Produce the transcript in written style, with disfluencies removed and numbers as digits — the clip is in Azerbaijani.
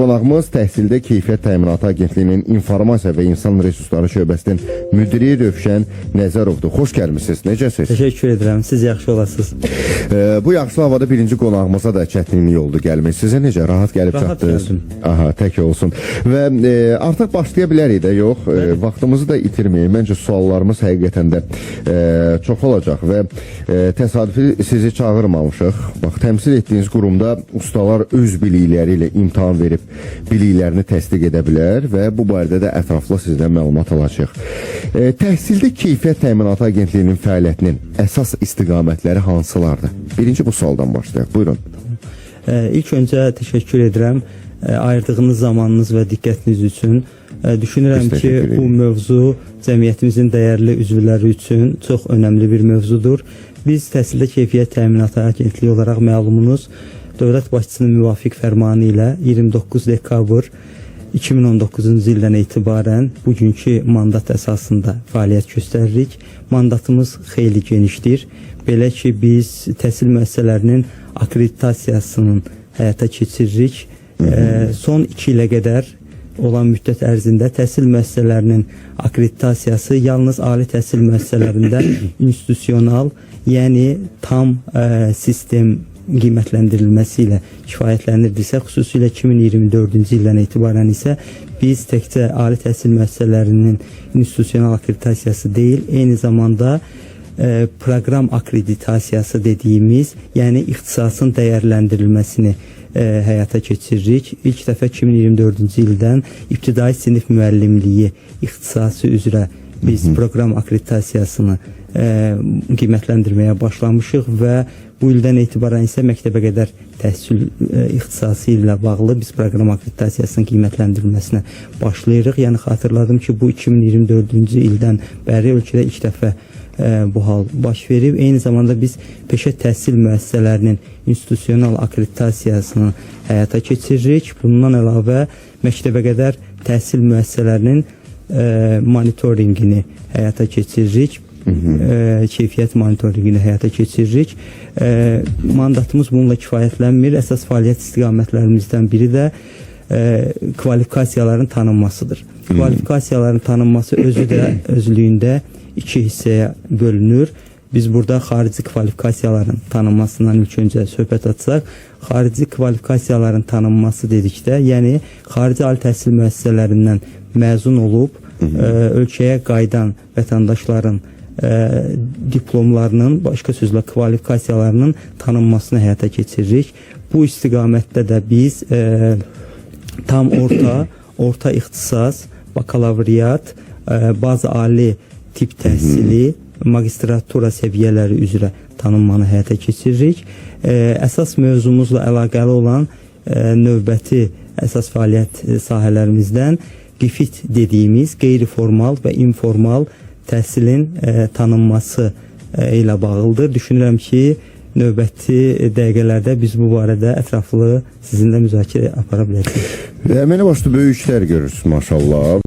Qonağımız Təhsildə Keyfiyyət Təminatı Agentliyinin İnformasiya və İnsan Resursları şöbəsinin müdiri Rövşən Nəzərovdur. Xoş gəlmisiniz. Necəsiniz? Təşəkkür edirəm. Siz yaxşı olasınız. Bu yaxşı havada birinci qonağımıza da çətinlik oldu gəlmək. Sizə necə? Rahat gəlib çatdınız? Aha, tək olsun. Və artıq başlaya bilərik də, yox. Vaxtımızı da itirməyək. Məncə suallarımız həqiqətən də çox olacaq və təsadüfi sizi çağırmamışıq. Bax, təmsil etdiyiniz qurumda ustalar öz bilikləri ilə imtahan verib biliklərini təsdiq edə bilər və bu barədə də ətraflı sizdən məlumat alacaq. Təhsildə Keyfiyyət Təminatı Agentliyinin fəaliyyətinin əsas istiqamətləri hansılardır? Birinci bu sualdan başlayaq. Buyurun. İlk öncə təşəkkür edirəm ayırdığınız zamanınız və diqqətiniz üçün. Düşünürəm ki, bu mövzu cəmiyyətimizin dəyərli üzvləri üçün çox önəmli bir mövzudur. Biz Təhsildə Keyfiyyət Təminatı Agentliyi olaraq məlumunuz Dövlət başçısının müvafiq fərmanı ilə 29 dekabr 2019-cu ildən etibarən bugünkü mandat əsasında fəaliyyət göstəririk. Mandatımız xeyli genişdir. Belə ki, biz təhsil müəssisələrinin akkreditasiyasının həyata keçiririk. Son 2 ilə qədər olan müddət ərzində təhsil müəssisələrinin akkreditasiyası yalnız ali təhsil müəssisələrində institusional, yəni tam sistem qiymətləndirilməsi ilə kifayətlənirdisə, xüsusilə 2024-cü ildən etibarən isə biz təkcə ali təhsil müəssisələrinin institusional akkreditasiyası deyil, eyni zamanda proqram akkreditasiyası dediyimiz, yəni ixtisasın dəyərləndirilməsini həyata keçiririk. İlk dəfə 2024-cü ildən ibtidai sinif müəllimliyi ixtisası üzrə biz proqram akkreditasiyasını qiymətləndirməyə başlamışıq və bu ildən etibarən isə məktəbə qədər təhsil ixtisası ilə bağlı biz proqram akkreditasiyasının qiymətləndirilməsinə başlayırıq. Yəni xatırladım ki, bu 2024-cü ildən bəri ölkədə ilk dəfə bu hal baş verib. Eyni zamanda biz peşə təhsil müəssisələrinin institusional akkreditasiyasını həyata keçiririk. Bundan əlavə məktəbə qədər təhsil müəssisələrinin monitorinqini həyata keçiririk. Keyfiyyət monitorinqini həyata keçiririk. Mandatımız bununla kifayətlənmir. Əsas fəaliyyət istiqamətlərimizdən biri də kvalifikasiyaların tanınmasıdır. Kvalifikasiyaların tanınması özü də özlüyündə 2 hissəyə bölünür. Biz burada xarici kvalifikasiyaların tanınmasından ilk öncə söhbət açsaq, xarici kvalifikasiyaların tanınması dedikdə, yəni xarici ali təhsil müəssisələrindən məzun olub ölkəyə qayıdan vətəndaşların diplomlarının, başqa sözlə kvalifikasiyalarının tanınmasını həyata keçiririk. Bu istiqamətdə də biz tam orta ixtisas, bakalavriat, bazı ali tip təhsili, magistratura səviyyələri üzrə tanınmanı həyata keçiririk. Əsas mövzumuzla əlaqəli olan növbəti əsas fəaliyyət sahələrimizdən QİFİT dediyimiz qeyri-formal və informal təhsilin tanınması ilə bağlıdır. Düşünürəm ki, növbəti dəqiqələrdə biz bu barədə ətraflı sizinlə müzakirə apara bilərik. Əməli başda böyük işlər görürsünüz, maşallah.